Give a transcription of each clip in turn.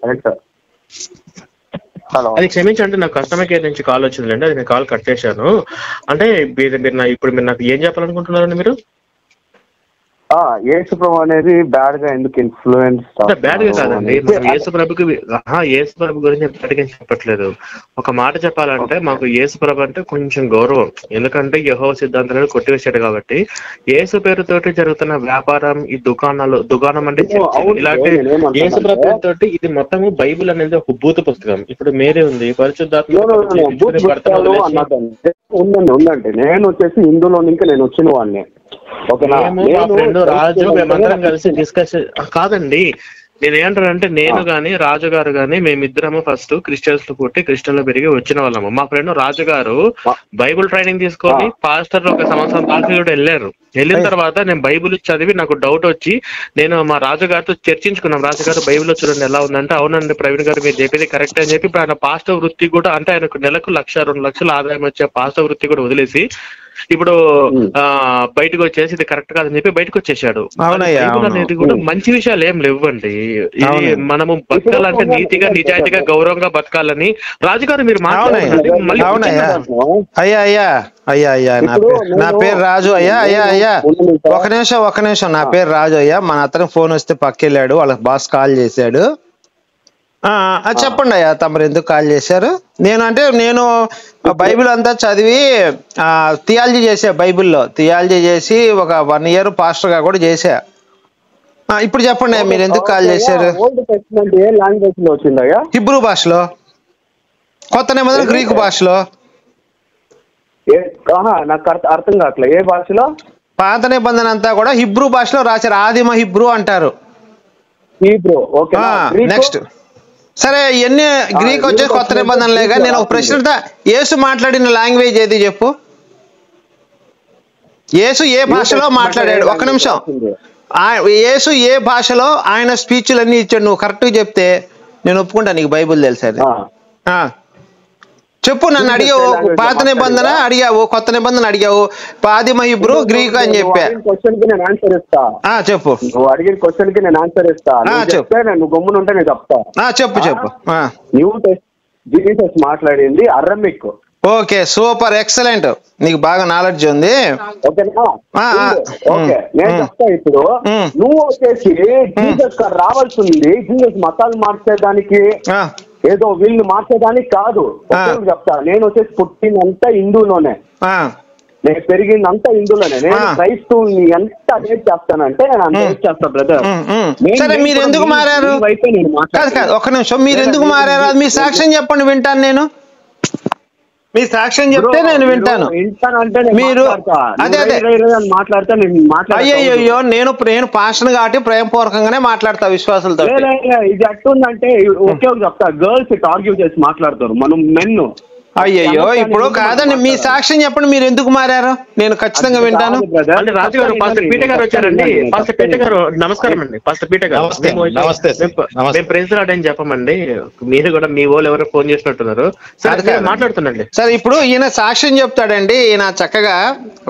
Correct. Hello, అది క్షమించండి, నాకు కస్టమర్ కేర్ నుంచి కాల్ వచ్చిందండి, అది నేను కాల్ కట్ చేశాను. అంటే ఇప్పుడు మీరు నాకు ఏం చెప్పాలనుకుంటున్నారండి మీరు? యేసు ప్రభు అనేది బ్యాడ్ గా ఎందుకు ఇన్ఫ్లుయెన్స్? బ్యాడ్ గా కాదండి, మనం యేసు ప్రభు గురించి బ్యాడ్గా చెప్పట్లేదు. ఒక మాట చెప్పాలంటే మాకు యేసు ప్రభు అంటే కొంచెం గౌరవం, ఎందుకంటే యెహోవా సిద్ధాంతాలను కొట్టివేశాడు కాబట్టి. యేసు పేరుతోటి జరుగుతున్న వ్యాపారం, ఈ దుకాణం అంటే ఇలాంటి యేసు ప్రభు పేరుతోటి ఇది మొత్తము బైబిల్ అనేది ఒక భూత పుస్తకం. ఇప్పుడు మేరే ఉంది, పరిశుద్ధాత్మ ఉందండి. నేను వచ్చేసి హిందూలో ఇంకా నేను వచ్చిన వాడిని. ఫ్రెండ్ రాజు మేమందరం కలిసి డిస్కస్ కాదండి. నేనేంటానంటే నేను గాని రాజు గారు గాని మేమిద్దరము ఫస్ట్ క్రిస్టియన్స్ లో పుట్టి క్రిస్టియన్ లో పెరిగి వచ్చిన వాళ్ళము. మా ఫ్రెండ్ రాజు గారు బైబుల్ ట్రైనింగ్ తీసుకొని పాస్టర్ ఒక సంవత్సరం దాకా కూడా వెళ్ళారు. వెళ్ళిన తర్వాత నేను బైబుల్ చదివి నాకు డౌట్ వచ్చి నేను మా రాజు గారితో చర్చించుకున్నాం. రాజుగారు బైబిల్లో చూడండి ఎలా ఉందంటే, అవునండి ప్రవీణ్ గారు మీరు చెప్పేది కరెక్ట్ అని చెప్పి ఇప్పుడు ఆయన పాస్టర్ వృత్తి కూడా, అంటే ఆయనకు నెలకు 1-2 లక్షల ఆదాయం వచ్చే పాస్టర్ వృత్తి కూడా వదిలేసి ఇప్పుడు బయటకు వచ్చేసి ఇది కరెక్ట్ కాదని చెప్పి బయటకు వచ్చేసాడు. అనేది కూడా మంచి విషయాలు ఏం లేవండి. ఇది మనము బతకాలంటే నీతిగా నిజాయితీగా గౌరవంగా బతకాలని. రాజుగారు మీరు నా పేరు రాజు అయ్యా ఒక నిమిషం నా పేరు రాజు అయ్యా. మన అతను ఫోన్ వస్తే పక్కెళ్ళాడు, వాళ్ళ బాస్ కాల్ చేశాడు. చెప్పండి అయ్యా, తమరు ఎందుకు కాల్ చేశారు? నేను బైబిల్ అంతా చదివి థియాలజీ చేసా, బైబిల్లో థియాలజీ చేసి ఒక 1 year పాస్టర్ గా కూడా చేసా. ఇప్పుడు చెప్పండి మీరు ఎందుకు కాల్ చేశారు? హిబ్రూ భాషలో, కొత్త నిబంధన గ్రీకు భాషలో. నాకు అర్థం కావట్లేదు, ఏ భాషలో? పాత నిబంధన అంతా కూడా హిబ్రూ భాషలో రాశారు, ఆదిమ హిబ్రూ అంటారు. నెక్స్ట్ సరే, ఇవన్నీ గ్రీక్ వచ్చే కొత్త నిబంధనలేగా. నేను ఒక ప్రశ్న, యేసు మాట్లాడిన లాంగ్వేజ్ ఏది చెప్పు? యేసు ఏ భాషలో మాట్లాడాడు? ఒక్క నిమిషం, యేసు ఏ భాషలో ఆయన స్పీచ్లన్నీ ఇచ్చాడు? నువ్వు కరెక్ట్గా చెప్తే నేను ఒప్పుకుంటా నీకు బైబుల్ తెలుసది. చెప్పు, నన్ను అడిగావు పాత నిబంధన అడిగావు, కొత్త నిబంధన అడిగావు, ఆదిమ హిబ్రూ గ్రీక్ అని చెప్పా. చెప్పు, నువ్వు అడిగిన క్వశ్చన్ కి నేను ఆన్సర్ ఇస్తా. నువ్వు గమ్మున ఉంటే నేను చెప్తా. చెప్పు. జీసస్ మాట్లాడింది అరమిక్. ఓకే, సూపర్, ఎక్సలెంట్, నీకు బాగా నాలెడ్జ్ ఉంది. నేను చెప్తా. ఇప్పుడు నువ్వు వచ్చేసి జీసస్ రావాల్సింది జీసస్ మతాలు మార్చేదానికి, ఏదో వీళ్ళు మార్చేదానికి కాదు. చెప్తా, నేను వచ్చేసి పుట్టినంతా హిందూలోనే, నేను పెరిగిందంతా హిందూలోనే. నేను క్రైస్తవుని ఎంత అటేట్ చేస్తానంటే నేను అంత అటేట్ చేస్తా బ్రదర్. మీరు ఎందుకు మారారు? ఒక్క నిమిషం, మీరు ఎందుకు మారారు? మీ సాక్ష్యం చెప్పండి, వింటాను నేను. మీ సాక్ష్యం చెప్తే నేను వింటాను. మీరు అయ్యో నేను పాస్టర్ కాబట్టి ప్రేమపూర్వకంగానే మాట్లాడతా విశ్వాసులతో. ఇది అట్టుందంటే ఒకే చెప్తా, గర్ల్స్ ఇట్ ఆర్గ్యూ చేసి మాట్లాడతారు, మనం మెన్. అయ్యయ్యో, ఇప్పుడు కాదండి, మీ సాక్ష్యం చెప్పండి, మీరు ఎందుకు మారారు? నేను ఖచ్చితంగా వింటాను. రాజు గారు, పాస్టర్ పీటర్ గారు వచ్చారండి. పాస్టర్ పీటర్ గారు నమస్కారం అండి. పాస్టర్ పీటర్ గారు, మేము ప్రైజ్ లార్డ్ అని చెప్పమండి, మీరు కూడా మీ వాళ్ళు ఎవరో ఫోన్ చేసినట్టున్నారు. సరే మాట్లాడుతుండండి. సరే, ఇప్పుడు ఈయన సాక్ష్యం చెప్తాడండి. ఈయన చక్కగా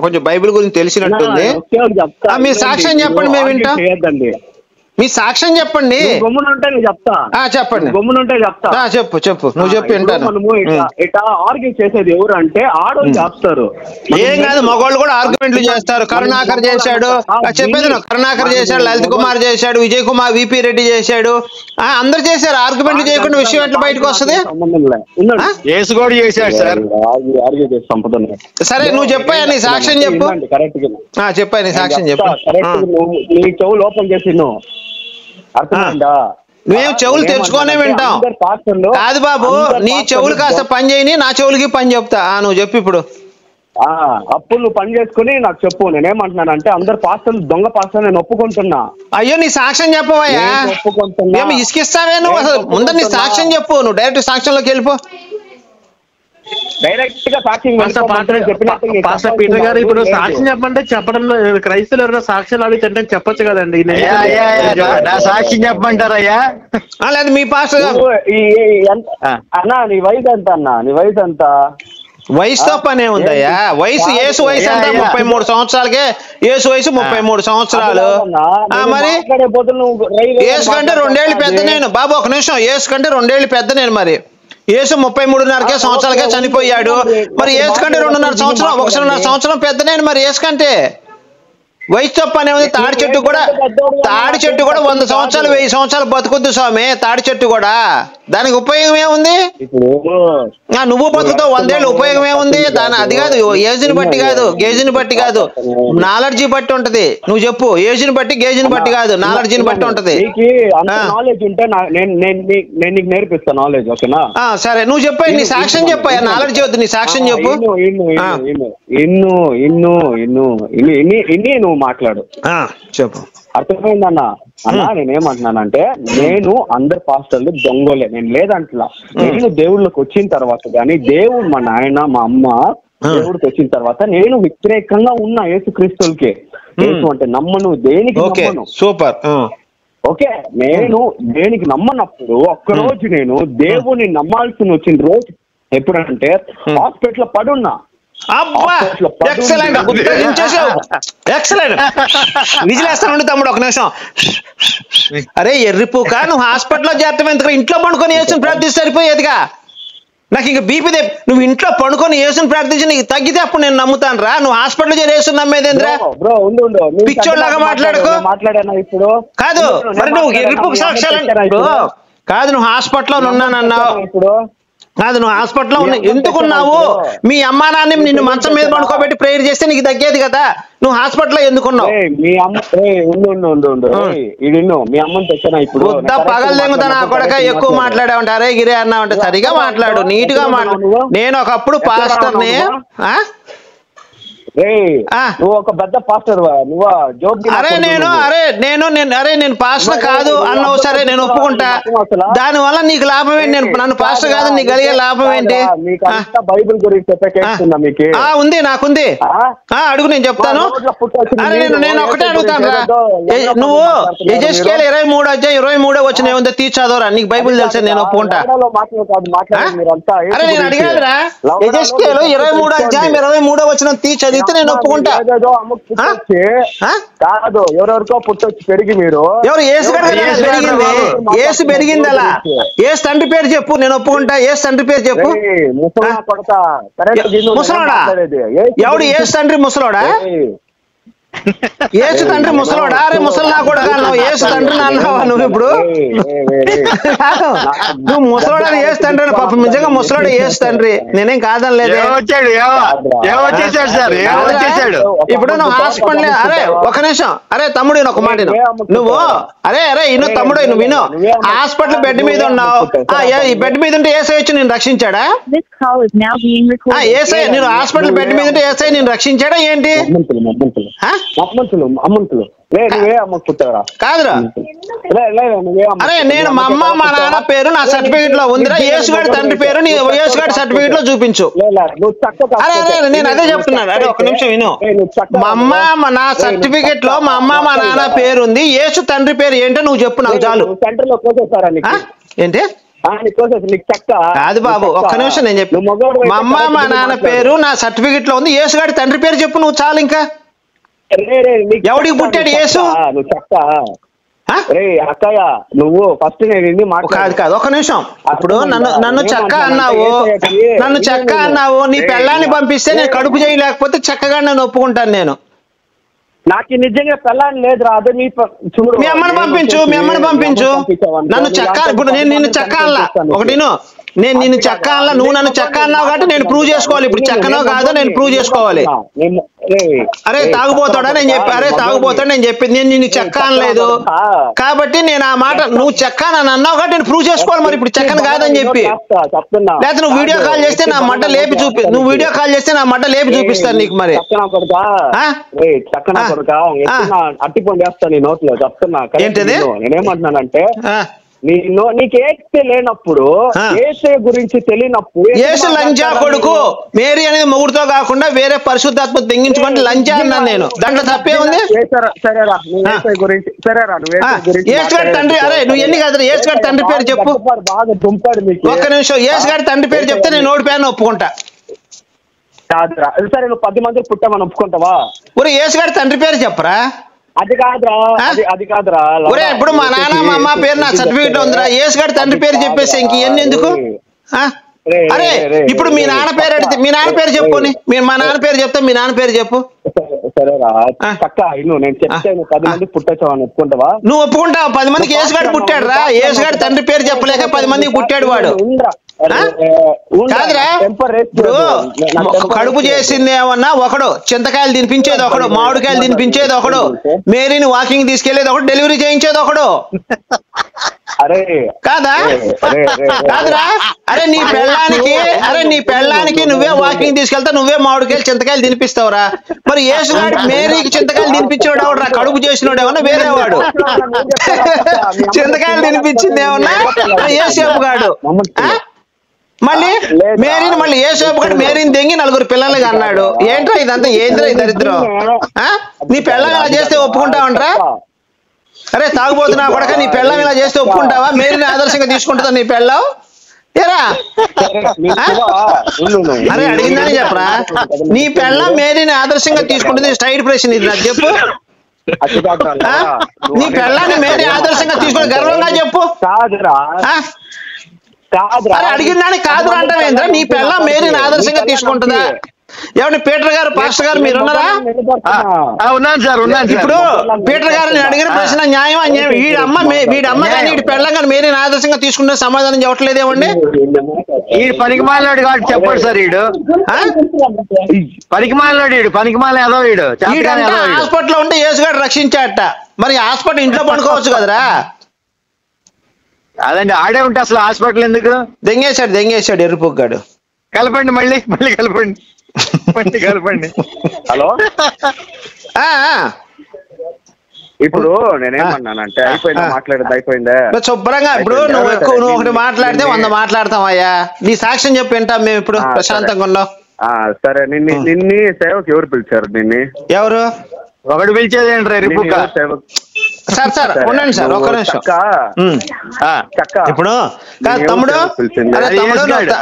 కొంచెం బైబిల్ గురించి తెలిసినట్టుంది. మీ సాక్ష్యం చెప్పండి, మేము వింటాం. మీ సాక్ష్యం చెప్పండి. గమ్మునుంటే నేను చెప్తా. చెప్పండి. గమ్మునుంటే చెప్తా. చెప్పు నువ్వు చెప్పు వింటాను. మనము ఇట్లా ఆర్గ్యూ చేసేది ఎవరు అంటే ఆడోళ్ళు చేస్తారు. ఏం కాదు, మగవాళ్ళు కూడా ఆర్గ్యుమెంట్లు చేస్తారు. కరుణాకర్ చేశాడు, చెప్పేది కరుణాకర్ చేశాడు, లలిత్ కుమార్ చేశాడు, విజయ్ కుమార్, విపి రెడ్డి చేశాడు, అందరు చేశారు. ఆర్గ్యుమెంట్లు చేయకుండా విషయం ఎట్లా బయటకు వస్తుంది? సరే, నువ్వు చెప్పాయా నీ సాక్ష్యం చెప్పు. చెప్పాయి నీ సాక్ష్యం చెప్పు. నీ చెవులు ఓపెన్ చేసి మేము చెవులు తెచ్చుకోనే వింటాం. కాదు బాబు, నీ చెవులు కాస్త పని చేయని, నా చెవులకి పని చెప్తా. నువ్వు చెప్పు ఇప్పుడు. అప్పుడు నువ్వు పని చేసుకుని నాకు చెప్పు. నేనేమంటున్నాను అంటే అందరు పాస్టర్లు దొంగ పాస్టర్లు నేను ఒప్పుకుంటున్నా. అయ్యో, నీ సాక్ష్యం చెప్పవయ్యా. మేము ఇసుకిస్తావే నువ్వు? అసలు ముందర నీ సాక్ష్యం చెప్పు. నువ్వు డైరెక్ట్ సాక్ష్యంలోకి వెళ్ళిపో. డైరెక్ట్ గా సాక్ష్యం పాస్టర్ పీటర్ గారు, ఇప్పుడు సాక్ష్యం చెప్పంటే చెప్పడంలో క్రైస్తవులు ఎవరైనా సాక్ష్యాలు అడిగితే చెప్పొచ్చు కదండి. సాక్ష్యం చెప్పమంటారయ్యా? లేదు, మీ పాస్టర్ అన్నా నీ వయసు ఎంత? అన్నా నీ వయసు ఎంత? వయసుతో పనే ఉందయ్యా. వయసు యేసు వయసు అంటే 33 సంవత్సరాలకే. యేసు వయసు 33 సంవత్సరాలు. మరి యేసు కంటే 2 ఏళ్ళు పెద్ద నేను బాబు. ఒక నిమిషం, యేసు కంటే 2 ఏళ్ళు పెద్ద నేను. మరి యేసు 33.5 సంవత్సరాలకే చనిపోయాడు. మరి యేసు కంటే 2.5 సంవత్సరం 1.5 సంవత్సరం పెద్ద నేను. మరి యేసు కంటే వయసుతో పనే ఉంది. తాడి చెట్టు కూడా 100 సంవత్సరాలు 1000 సంవత్సరాలు బతుకుద్దు స్వామి. తాడి చెట్టు కూడా దానికి ఉపయోగం ఏముంది? నువ్వు బతుకుతావు 100 ఏళ్ళు, ఉపయోగం ఏముంది దాని? అది కాదు, ఏజ్ని బట్టి కాదు, గేజ్ని బట్టి కాదు, నాలెడ్జి బట్టి ఉంటది. నువ్వు చెప్పు, ఏజ్ని బట్టి గేజ్ని బట్టి కాదు, నాలెడ్జిని బట్టి ఉంటది. నేర్పిస్తాను నాలెడ్జ్. ఓకేనా? సరే, నువ్వు చెప్పాయి, నీ సాక్ష్యం చెప్పాయా. నాలెడ్జ్ వద్దు, నీ సాక్ష్యం చెప్పు. నువ్వు మాట్లాడు, చెప్పు. అర్థమైందన్న? అన్నా నేనేమంటున్నానంటే, నేను అందరు పాస్టర్లు దొంగలే, నేను లేదంటలా. నేను దేవుళ్ళకి వచ్చిన తర్వాత కానీ, దేవుడు మా నాయన మా అమ్మ దేవుడికి వచ్చిన తర్వాత నేను వ్యతిరేకంగా ఉన్నా యేసుక్రీస్తులకి. యేసు అంటే నమ్మను, దేనికి నమ్మను. సూపర్. ఓకే, నేను దేనికి నమ్మనప్పుడు ఒక్కరోజు నేను దేవుని నమ్మాల్సి వచ్చిన రోజు ఎప్పుడంటే హాస్పిటల్ పడున్నా. విజిలేస్తాను తమ్ముడు, ఒక నిమిషం. అరే ఎర్రిపూక, నువ్వు హాస్పిటల్లో చేరటం ఎందుకు? ఇంట్లో పండుకొని యేసుని ప్రార్థిస్తే సరిపోయేదిగా. నాకు ఇంక బీపీ నువ్వు ఇంట్లో పండుకొని యేసుని ప్రార్థించి నీకు తగ్గితే అప్పుడు నేను నమ్ముతాను రా. నువ్వు హాస్పిటల్ చేరి యేసుని నమ్మేదేంద్రా? పిచ్చోళ్ళలాగా మాట్లాడుకో. కాదు, మరి నువ్వు ఎర్రిపూక సాక్ష్యాలు కాదు. నువ్వు హాస్పిటల్లో ఉన్నానన్నావు. కాదు, నువ్వు హాస్పిటల్లో ఉన్నా ఎందుకున్నావు? మీ అమ్మా నాన్న నిన్ను మంచం మీద పడుకోబెట్టి ప్రేయర్ చేస్తే నీకు తగ్గేది కదా. నువ్వు హాస్పిటల్లో ఎందుకున్నావు? మీ అమ్మని తెచ్చినా ఇప్పుడు పగలదెంగుతా నా కొడక. ఎక్కువ మాట్లాడావంటే అరే గిరే అన్నావంటే సరిగా మాట్లాడు, నీట్ గా మాట్లాడు. నేను ఒకప్పుడు పాస్టర్ని. నువ్వు ఒక పెద్ద పాస్టర్, నేను పాస్టర్ కాదు అన్నావు. సరే, నేను ఒప్పుకుంటా. దాని వల్ల నీకు లాభం ఏంటి? నేను నన్ను పాస్టర్ కాదు, నీకు కలిగే లాభం ఏంటి? బైబిల్ గురించి ఉంది, నాకుంది. అడుగు, నేను చెప్తాను. అరే నేను ఒకటే అడుగుతాను రా. నువ్వు యెహెజ్కేలు 23:23 వచ్చిన ఏముందో తీర్చాదోరా. నీకు బైబిల్ తెలుసా? నేను ఒప్పుకుంటా. అరే నేను అడిగాను రా, యెహెజ్కేలు 23:23 వచ్చిన తీర్చది నేను ఒప్పుకుంటా. కాదు, ఎవరెవరికో పుట్టొచ్చి పెరిగి మీరు ఎవరు యేసు పెరిగింది? యేసు పెరిగింది అలా. యేసు తండ్రి పేరు చెప్పు, నేను ఒప్పుకుంటా. యేసు తండ్రి పేరు చెప్పు. ముసలోడా? ఎవడు యేసు తండ్రి? ముసలోడా? యేసు తండ్రి ముసలోడా? అరే ముసలినా కూడా కాదు, యేసు తండ్రి అన్నావా నువ్వు ఇప్పుడు? నువ్వు ముసలోడా? యేసు తండ్రి పాపం నిజంగా ముసలోడు యేసు తండ్రి, నేనేం కాదనలేదు. ఇప్పుడు నువ్వు హాస్పిటల్. అరే ఒక నిమిషం, అరే తమ్ముడు ఒక మాట నువ్వు. అరే ఇను తమ్ముడు, నువ్వు విను. హాస్పిటల్ బెడ్ మీద ఉన్నావు. ఈ బెడ్ మీద ఉంటే ఏసై వచ్చి నేను రక్షించాడా? ఏసై నేను హాస్పిటల్ బెడ్ మీద ఉంటే ఏసై నేను రక్షించాడా ఏంటి? కాదురా. అరే నేను మా అమ్మ మా నాన్న పేరు నా సర్టిఫికెట్ లో ఉందిరా. యేసుగాడి తండ్రి పేరు నీ యేసుగాడి సర్టిఫికెట్ లో చూపించు. అరే నేను అదే చెప్తున్నాను. అరే ఒక నిమిషం విను. మా అమ్మ నా సర్టిఫికెట్ లో మా అమ్మ మా నాన్న పేరు ఉంది. యేసు తండ్రి పేరు ఏంటో నువ్వు చెప్పు, నాకు చాలు. ఏంటి? కాదు బాబు, ఒక్క నిమిషం నేను చెప్పు. మా అమ్మ మా నాన్న పేరు నా సర్టిఫికెట్ లో ఉంది. యేసుగాడి తండ్రి పేరు చెప్పు, నువ్వు చాలు. ఇంకా ఎవడికి పుట్టాడు యేసు? అక్కయ్య నువ్వు ఫస్ట్ కాదు ఒక నిమిషం. ఇప్పుడు నన్ను చెక్క అన్నావు. నీ పెళ్ళాన్ని పంపిస్తే నేను కడుపు చేయలేకపోతే చక్కగా నేను ఒప్పుకుంటాను. నేను నాకు నిజంగా పెళ్ళాన్ని లేదురా. అదే మీ అమ్మని పంపించు, నన్ను చెక్క. ఇప్పుడు నేను నిన్ను చెక్క అల్లా. ఒకటి నేను నిన్ను చెక్క అల్లా, నువ్వు నన్ను చెక్క అన్నావు కాబట్టి నేను ప్రూవ్ చేసుకోవాలి. ఇప్పుడు చెక్కనో కాదో నేను ప్రూవ్ చేసుకోవాలి. అరే తాగుపోతాడా నేను చెప్పి, అరే తాగుపోతాడు నేను చెప్పింది. నేను నిన్ను చెక్క అనలేదు కాబట్టి నేను ఆ మాట నువ్వు చెక్క నన్ను అన్నావు కాబట్టి నేను ప్రూవ్ చేసుకోవాలి. మరి ఇప్పుడు చెక్కను కాదని చెప్పి, లేకపోతే నువ్వు వీడియో కాల్ చేస్తే నా మడ్డ లేపి చూపిస్తాను నీకు. మరి అట్టిపండు వేస్తా నీ నోట్లో చెప్తున్నా. ఏంటది? నేనేమంటున్నానంటే నీకు ఏసే లేనప్పుడు, ఏసే గురించి తెలియనప్పుడు, ఏసు లంజా కొడుకు మేరీ అనేది మొగుడుతో కాకుండా వేరే పరిశుద్ధాత్మ తెంగించుకుంటే లంజా అన్నాను నేను. దాంట్లో తప్పే ఉంది? సరేరా గురించి ఏసుగాడి తండ్రి. అరే నువ్వు ఎన్ని కాదు, ఏసుగాడి తండ్రి పేరు చెప్పు. బాగా దుంపాడు మీకు. ఒక్క నిమిషం, ఏసుగాడి తండ్రి పేరు చెప్తే నేను ఓడిపోయాను ఒప్పుకుంటా. కాదురా. సరే నువ్వు 10 మందికి పుట్టామని ఒప్పుకుంటావా? ఒరే యేసుగాడి తండ్రి పేరు చెప్పరా? అది కాదురా, అది కాదురా. ఒరే ఇప్పుడు మా నాన్న మా అమ్మ పేరు నా సర్టిఫికేట్ ఉందిరా, యేసుగాడి తండ్రి పేరు చెప్పేసి ఇంక ఇవన్నీ ఎందుకు? అరే ఇప్పుడు మీ నాన్న పేరు అడిగితే మీ నాన్న పేరు చెప్పుని, మా నాన్న పేరు చెప్తా, మీ నాన్న పేరు చెప్పు. సరేరా చక్క, నేను చెప్తే 10 మందికి పుట్టచ్చు అని ఒప్పుకుంటావా? నువ్వు ఒప్పుకుంటావు? 10 మందికి యేసుగాడు పుట్టాడు రా, యేసుగాడి తండ్రి పేరు చెప్పలేక 10 మందికి పుట్టాడు వాడు. కాదురా, ఇప్పుడు కడుపు చేసింది ఏమన్నా ఒకడు, చింతకాయలు తినిపించేది ఒకడు, మామిడికాయలు తినిపించేది ఒకడు, మేరీని వాకింగ్ తీసుకెళ్లేది ఒకడు, డెలివరీ చేయించేది ఒకడు. కాదా? కాదురా. అరే నీ పెళ్ళానికి నువ్వే వాకింగ్ తీసుకెళ్తా, నువ్వే మామిడికాయలు చింతకాయలు తినిపిస్తావురా. మరి యేసుగాడు మేరీకి చింతకాయలు తినిపించేవాడు ఎవడరా? కడుపు చేసినోడు ఏమన్నా వేరేవాడు. చింతకాయలు తినిపించింది ఏమన్నా యేసేపు గాడు. మళ్ళీ మేరీని మళ్ళీ యేసేపు గాడు మేరీని దెంగి 4 పిల్లలుగా అన్నాడు. ఏంట్రా ఇదంతా? ఏంద్రా ఈ దరిద్రం? నీ పెళ్ళం ఇలా చేస్తే ఒప్పుకుంటావంట్రా? అరే తాగుబోతున్నా కొడక, నీ పెళ్ళం ఇలా చేస్తే ఒప్పుకుంటావా? మేరీని ఆదర్శంగా తీసుకుంటుందా నీ పెళ్ళం? ఏరా అరే అడిగిందని చెప్పరా? నీ పెళ్ళం మేరీని ఆదర్శంగా తీసుకుంటుంది. స్ట్రైట్ ప్రశ్న ఇది, నాకు చెప్పు. నీ పెళ్ళాన్ని మేరీ ఆదర్శంగా తీసుకుని గర్వంగా చెప్పు. అరే అడిగిన దానికి కాదురా అంటావేంద్రా? నీ పెళ్ళం మేరీని ఆదర్శంగా తీసుకుంటుందా? ఏమండి పీటర్ గారు, పాస్టర్ గారు మీరు ఉన్నారా? ఉన్నాను సార్, ఉన్నాను. ఇప్పుడు పీటర్ గారు నేను అడిగిన ప్రశ్న న్యాయం అన్యాయం? వీడి అమ్మ కానీ వీడి పెళ్ళం కానీ మేరీని ఆదర్శంగా తీసుకుంటే సమాధానం చెప్పట్లేదేమండి? ఈ పనికి మాలినాడు కాబట్టి చెప్పాడు సార్. వీడు పనికి మాలినాడు, వీడు పనికి మాల ఏదో వీడు హాస్పిటల్లో ఉంటే యేసుగాడు రక్షించాట. మరి హాస్పిటల్ ఇంట్లో పండుకోవచ్చు కదరా? అదండి, ఆడే ఉంటే అసలు హాస్పిటల్ ఎందుకు? దెంగేశాడు ఎరుపుగాడు. కలపండి, మళ్ళీ కలపండి. హలో, ఇప్పుడు నేనేమన్నానంటే అయిపోయిందా? మాట్లాడేది అయిపోయిందా? శుభ్రంగా ఇప్పుడు నువ్వు ఒకటి మాట్లాడితే 100 మాట్లాడతావయ్యా. నీ సాక్ష్యం చెప్పి వింటాం మేము ఇప్పుడు ప్రశాంతంగా ఉన్నాం. సరే, నిన్ని సేవకు ఎవరు పిలిచారు? ఎవరు? ఒకటి పిలిచేది ఏంట్రా రిపుక్క? సార్ ఉండండి సార్, ఒక్క నిమిషం. ఇప్పుడు తమ్ముడు,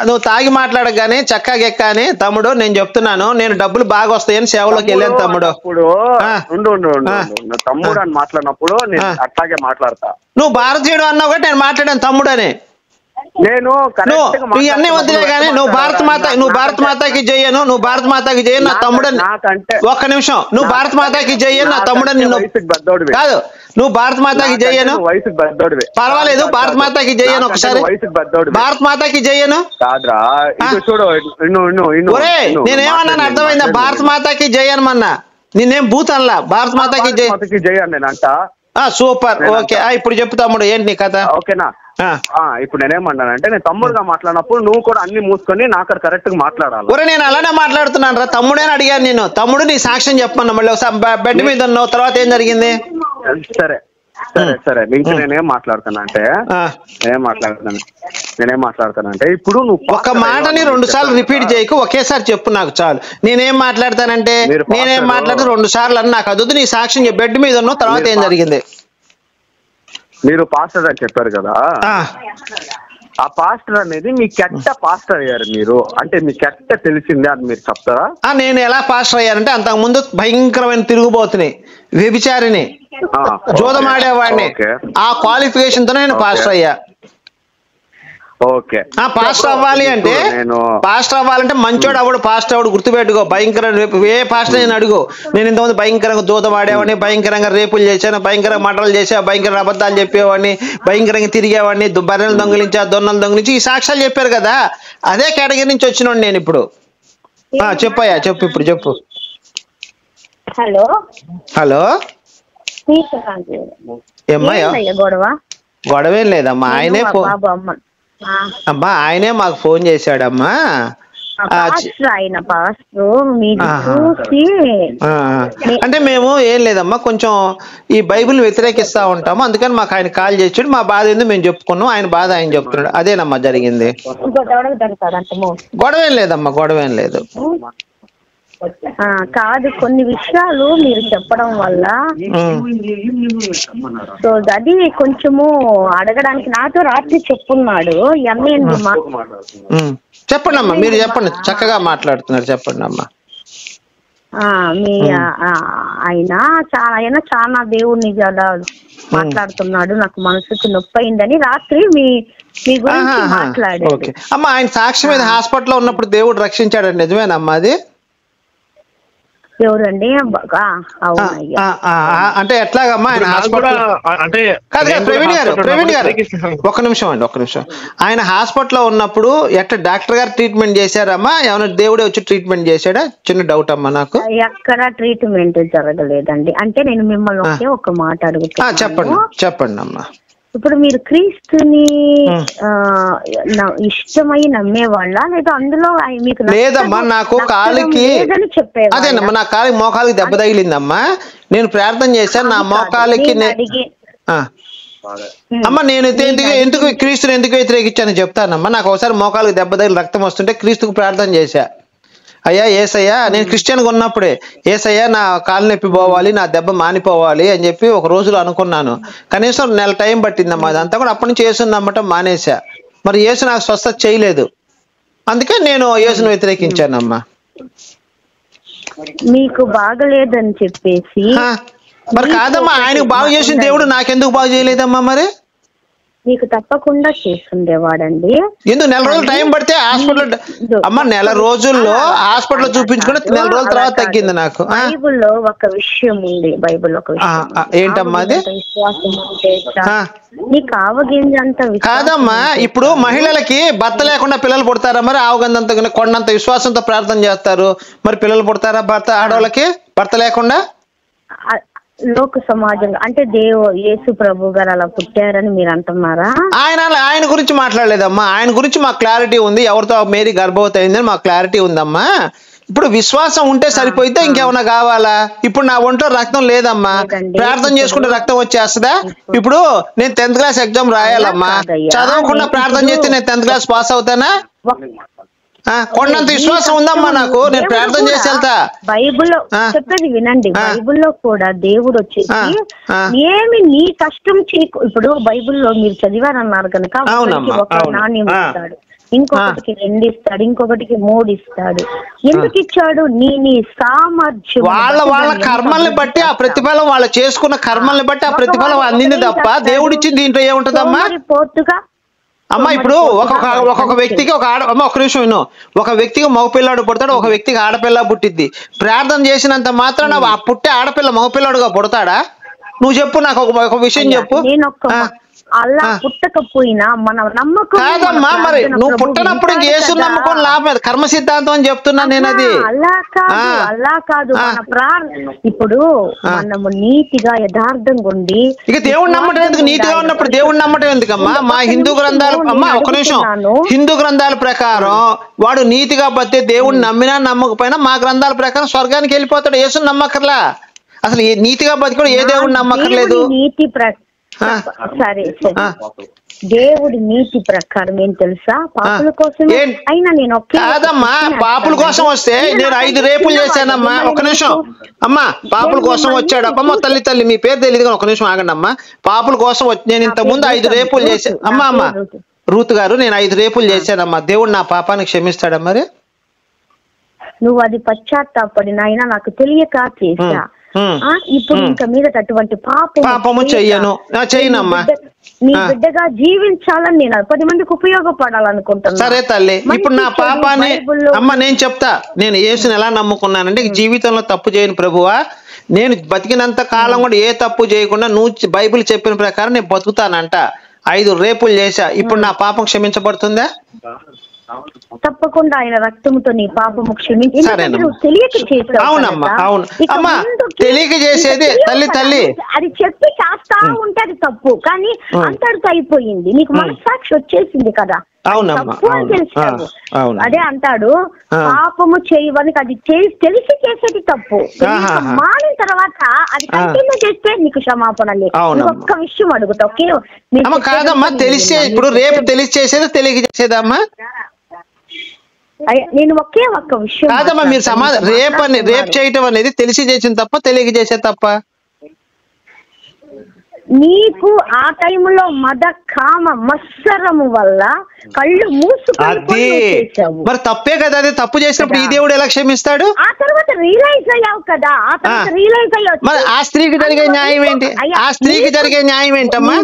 నువ్వు తాగి మాట్లాడగానే చక్కా గెక్క అని తమ్ముడు నేను చెప్తున్నాను. నేను డబ్బులు బాగా వస్తాయని సేవలోకి వెళ్ళాను తమ్ముడు. తమ్ముడు అని మాట్లాడినప్పుడు నేను అట్లాగే మాట్లాడతా. నువ్వు భారతీయుడు అన్నావు కాబట్టి నేను మాట్లాడాను తమ్ముడు అని. నేను ఇవన్నీ వద్దులే కానీ నువ్వు భారత మాతాకి జయ్యను, నువ్వు భారత మాతాకి జయ్యను నా తమ్ముడని. ఒక్క నిమిషం, నువ్వు భారత మాతాకి జయ్యను నా తమ్ముడని. నిన్ను కాదు, నువ్వు భారత మాతాకి జయ్యను, పర్వాలేదు, భారత మాతాకి జయ్యను. ఒకసారి భారత మాతాకి జయ్యను. ఒరే నేనేమన్నాను అర్థమైందా? భారత మాతాకి జయ్యను అన్నా, నిన్నేం భూతల్లా. భారత మాతాకి జయ్యను నేనంట. Super, okay. ఇప్పుడు చెప్పు తమ్ముడు, ఏంటి నీ కథ? ఓకేనా? ఇప్పుడు నేనేమన్నానంటే, నేను తమ్ముడుగా మాట్లాడినప్పుడు నువ్వు కూడా అన్ని మూసుకొని నాకు కరెక్ట్ గా మాట్లాడాలి. ఒరే నేను అలానే మాట్లాడుతున్నాను రా తమ్ముడేని అడిగాను నేను. తమ్ముడు నీ సాక్ష్యం చెప్పమన్నా. మళ్ళీ బెడ్ మీద ఉన్నావు, తర్వాత ఏం జరిగింది? సరే నేనేం మాట్లాడతానంటే ఇప్పుడు నువ్వు ఒక మాటని 2 సార్లు రిపీట్ చేయకు, ఒకేసారి చెప్పు నాకు చాలు. నేనేం మాట్లాడతానంటే 2 సార్లు అని నాకు అదు. నీ సాక్ష్యం బెడ్ మీద ఉన్నావు, తర్వాత ఏం జరిగింది? మీరు పాస్టర్ అని చెప్పారు కదా, ఆ పాస్టర్ అనేది మీ కెట్ట పాస్టర్ అయ్యారు మీరు. అంటే మీ కెట్ట తెలిసిందే అని మీరు చెప్తారా? నేను ఎలా పాస్టర్ అయ్యానంటే, అంతకు ముందు భయంకరమైన తిరుగుబోతుని, వ్యభిచారిని, జోదమాడేవాడిని. ఆ క్వాలిఫికేషన్ తో నేను పాస్టర్ అయ్యా. ఓకే. పాస్టర్ అవ్వాలంటే మంచోడు అవడు, పాస్టర్ అవడు గుర్తుపెట్టుకో. భయంకర ఏ పాస్టర్ నేను అడుగు, నేను ఇంతకుముందు భయంకరంగా దూతం ఆడేవాడిని, భయంకరంగా రేపులు చేశాను, భయంకరంగా మటలు చేసా, భయంకర అబద్ధాలు చెప్పేవాడిని, భయంకరంగా తిరిగేవాడిని, బర్రెలు దొంగిలించా, దొన్నలు దొంగిలించి ఈ సాక్ష్యాలు చెప్పారు కదా, అదే కేటగిరీ నుంచి వచ్చినోడు నేను ఇప్పుడు. చెప్పయ్యా, చెప్పు ఇప్పుడు చెప్పు. హలో ఏమ్మయ్యా? గొడవేం లేదమ్మా, ఆయనే మాకు ఫోన్ చేశాడమ్మా. అంటే మేము ఏం లేదమ్మా, కొంచెం ఈ బైబిల్ వ్యతిరేకిస్తా ఉంటాము, అందుకని మాకు ఆయన కాల్ చేసాడు. మా బాధ ఏందో మేము చెప్పుకున్నాం, ఆయన బాధ ఆయన చెప్తున్నాడు. అదేనమ్మా జరిగింది. గొడవేం లేదమ్మా, గొడవేం లేదు. కాదు, కొన్ని విషయాలు మీరు చెప్పడం వల్ల సో అది కొంచెము అడగడానికి నాతో రాత్రి చెప్పున్నాడు. చెప్పండి అమ్మా, మీరు చెప్పండి, చక్కగా మాట్లాడుతున్నారు, చెప్పండి అమ్మా. మీ ఆయన చాలా దేవుడి నిజాలు మాట్లాడుతున్నాడు, నాకు మనసుకు నొప్పి అయిందని రాత్రి మీ గురించి మాట్లాడాడు. అమ్మా, ఆయన సాక్షి మీద హాస్పిటల్లో ఉన్నప్పుడు దేవుడు రక్షించాడండి, నిజమేనమ్మా అది? ఎవరండి? అంటే ఎట్లాగమ్మా ఆయన హాస్పిటల్ అంటే ప్రవీణ్ గారు ఒక్క నిమిషం ఆయన హాస్పిటల్లో ఉన్నప్పుడు ఎట్లా డాక్టర్ గారు ట్రీట్మెంట్ చేశారమ్మా? ఏమైనా దేవుడే వచ్చి ట్రీట్మెంట్ చేశాడా? చిన్న డౌట్ అమ్మా నాకు. ఎక్కడ ట్రీట్మెంట్ జరగలేదండి. అంటే నేను మిమ్మల్ని ఒక మాట అడుగుతాను, చెప్పండి అమ్మా. ఇప్పుడు మీరు క్రీస్తుని ఇష్టమై నమ్మేవాళ్ళ లేదా అందులో మీకు? లేదమ్మా, నాకు కాలికి అదేనమ్మా, నా కాలికి మోకాలికి దెబ్బ తగిలిందమ్మా. నేను ప్రార్థన చేశాను, నా మోకాలికి అమ్మ నేను ఎందుకు క్రీస్తుని ఎందుకు వ్యతిరేకించాను చెప్తానమ్మా. నాకు ఒకసారి మోకాలికి దెబ్బ తగిలి రక్తం వస్తుంటే క్రీస్తుకు ప్రార్థన చేశా, అయ్యా ఏసయ్యా, నేను క్రిస్టియన్గా ఉన్నప్పుడే ఏసయ్యా నా కాలు నొప్పి పోవాలి, నా దెబ్బ మానిపోవాలి అని చెప్పి ఒక రోజులో అనుకున్నాను. కనీసం నెల టైం పట్టిందమ్మా. అదంతా కూడా అప్పటి నుంచి యేసుని నమ్మటం మానేసా. మరి యేసు నాకు స్వస్థత చేయలేదు, అందుకే నేను యేసుని వ్యతిరేకించానమ్మా. మీకు బాగలేదని చెప్పేసి మరి కాదమ్మా, ఆయనకు బాగు చేసిన దేవుడు నాకెందుకు బాగు చేయలేదమ్మా? మరి మీకు తప్పకుండా చేస్తుండేవాడండి. ఎందుకు నెల రోజులు టైం పడితే హాస్పిటల్ అమ్మ, నెల రోజుల్లో హాస్పిటల్ చూపించుకుని నెల రోజుల తర్వాత తగ్గింది నాకు. బైబుల్లో ఒక విషయం ఉంది, బైబుల్ ఒక విషయం ఏంటమ్మా అది? నీకు ఆవగింజంత కాదమ్మా, ఇప్పుడు మహిళలకి భర్త లేకుండా పిల్లలు పుడతారా? మరి ఆవగందంత కొండంత విశ్వాసంతో ప్రార్థన చేస్తారు, మరి పిల్లలు పుడతారా భర్త ఆడవాళ్ళకి భర్త లేకుండా? లోక సమాజంలో అంటే యేసు ప్రభు గారు అలా పుట్టారని మీరు అంటున్నారా? ఆయన గురించి మాట్లాడలేదమ్మా. ఆయన గురించి మాకు క్లారిటీ ఉంది, ఎవరితో మేరీ గర్భవతి అయిందని మాకు క్లారిటీ ఉందమ్మా. ఇప్పుడు విశ్వాసం ఉంటే సరిపోయితే ఇంకేమన్నా కావాలా? ఇప్పుడు నా ఒంట్లో రక్తం లేదమ్మా, ప్రార్థన చేసుకుంటే రక్తం వచ్చేస్తుందా? ఇప్పుడు నేను 10th క్లాస్ ఎగ్జామ్ రాయాలమ్మా, చదవకుండా ప్రార్థన చేస్తే నేను 10th క్లాస్ పాస్ అవుతానా? కొండంత విశ్వాసం ఉందమ్మా నాకు, నేను ప్రార్థన చేసి వెళ్తా. బైబుల్లో చెప్పేది వినండి, బైబుల్లో కూడా దేవుడు వచ్చేసి ఏమి నీ కష్టం చేయకు. ఇప్పుడు బైబుల్లో మీరు చదివారన్నారు కనుక ఒక నాణ్యం ఇస్తాడు, ఇంకొకటికి 2 ఇస్తాడు, ఇంకొకటికి 3 ఇస్తాడు. ఎందుకు ఇచ్చాడు? నీ సామర్థ్యం వాళ్ళ కర్మల్ని బట్టి ఆ ప్రతిఫలం, వాళ్ళు చేసుకున్న కర్మల్ని బట్టి ఆ ప్రతిఫలం అందింది తప్ప దేవుడు ఇచ్చింది దీంట్లో ఏముంటదమ్మా? పోతుగా అమ్మ, ఇప్పుడు ఒక్కొక్క వ్యక్తికి ఒక నిమిషం విను, ఒక వ్యక్తికి మగపిల్లాడు పుడతాడు, ఒక వ్యక్తికి ఆడపిల్ల పుట్టిద్ది. ప్రార్థన చేసినంత మాత్రాన ఆ పుట్టే ఆడపిల్ల మగపిల్లాడుగా పుడతాడా? నువ్వు చెప్పు, నాకు ఒక విషయం చెప్పు. అలా పుట్టకపోయినా మన నమ్మకం కాదమ్మా. మరి నువ్వు పుట్టనప్పుడు యేసు నమ్మకం లాభం, కర్మ సిద్ధాంతం అని చెప్తున్నా నేను. అది అలా కాదు ఇప్పుడు మనము నీతిగా యథార్థంగా ఉండి ఇక దేవుడు నమ్మటం ఎందుకు? నీతిగా ఉన్నప్పుడు దేవుడు నమ్మటం ఎందుకమ్మా? మా హిందూ గ్రంథాలు అమ్మా, ఒక నిమిషం, హిందూ గ్రంథాల ప్రకారం వాడు నీతిగా బతే దేవుడిని నమ్మినా నమ్మకపోయినా మా గ్రంథాల ప్రకారం స్వర్గానికి వెళ్ళిపోతాడు. యేసుని నమ్మకర్లా. అసలు నీతిగా బతికి ఏ దేవుడిని నమ్మకర్లేదు. నీతి సరే దేవుడి నీతి ప్రకారం ఏం తెలుసా? పాపుల కోసం అయినా నేను కాదమ్మా, పాపుల కోసం వస్తే నేను 5 రేపులు చేశానమ్మా. ఒక నిమిషం అమ్మా, పాపుల కోసం వచ్చాడు అమ్మా. తల్లి మీ పేరు తెలియదు కానీ ఒక నిమిషం ఆగండి అమ్మా. పాపుల కోసం నేను ఇంత ముందు 5 రేపులు చేశాను అమ్మా. రూత్ గారు, నేను 5 రేపులు చేశానమ్మా. దేవుడు నా పాపానికి క్షమిస్తాడా? మరి నువ్వు అది పశ్చాత్తాపడి నాయన నాకు తెలియక చేశా, ఇప్పుడు ఇంకా మీద అటువంటి పాపము చెయ్యను, చెయ్యనమ్మా. నీ బిడ్డగా జీవించాలని నేను 10 మందికి ఉపయోగపడాలనుకుంటున్నా. సరే తల్లి, ఇప్పుడు నా పాపాన్ని అమ్మ నేను చెప్తా. నేను యేసుని ఎలా నమ్ముకున్నానంటే, జీవితంలో తప్పు చేయను ప్రభువా, నేను బతికినంత కాలం కూడా ఏ తప్పు చేయకుండా నువ్వు బైబిల్ చెప్పిన ప్రకారం నేను బతుకుతానంట. 5 రేపులు చేశా, ఇప్పుడు నా పాపం క్షమించబడుతుందా? తప్పకుండా ఆయన రక్తంతో నీ పాపము క్షమించి. తెలియక చేసావు. అవునమ్మా, అవును అమ్మా, తెలియక చేసేది తల్లి అది చెప్పి చేస్తా ఉంటే అది తప్పు, కానీ అంతటితో అయిపోయింది. నీకు మనస్సాక్షి వచ్చేసింది కదా, తప్పు అని తెలిసాడు. అదే అంటాడు, పాపము చేయవనికి అది తెలిసి చేసేది తప్పు, మానిన తర్వాత అది కంటిన్యూ చేస్తే నీకు క్షమాపణ లేదు. ఒక్క విషయం అడుగుతా, ఓకే? కాదమ్మా, తెలిసే ఇప్పుడు రేపు తెలిసి చేసేది తెలియక చేసేదమ్మా. నేను ఒకే ఒక్క విషయం కాదమ్మా, మీరు రేప్ చేయటం అనేది తెలిసి చేసిన తప్ప తెలియక చేసే తప్ప? నీకు ఆ టైంలో మద కామ మత్సరము వల్ల కళ్ళు మూసుకొని మరి తప్పే కదా, అదే తప్పు చేసినప్పుడు ఈ దేవుడు ఎలా క్షమిస్తాడు? ఆ తర్వాత రియలైజ్ అయ్యావు కదా, ఆ తర్వాత రియలైజ్ అయ్యావు. మరి ఆ స్త్రీకి జరిగే న్యాయం ఏంటి? ఆ స్త్రీకి జరిగే న్యాయం ఏంటమ్మా?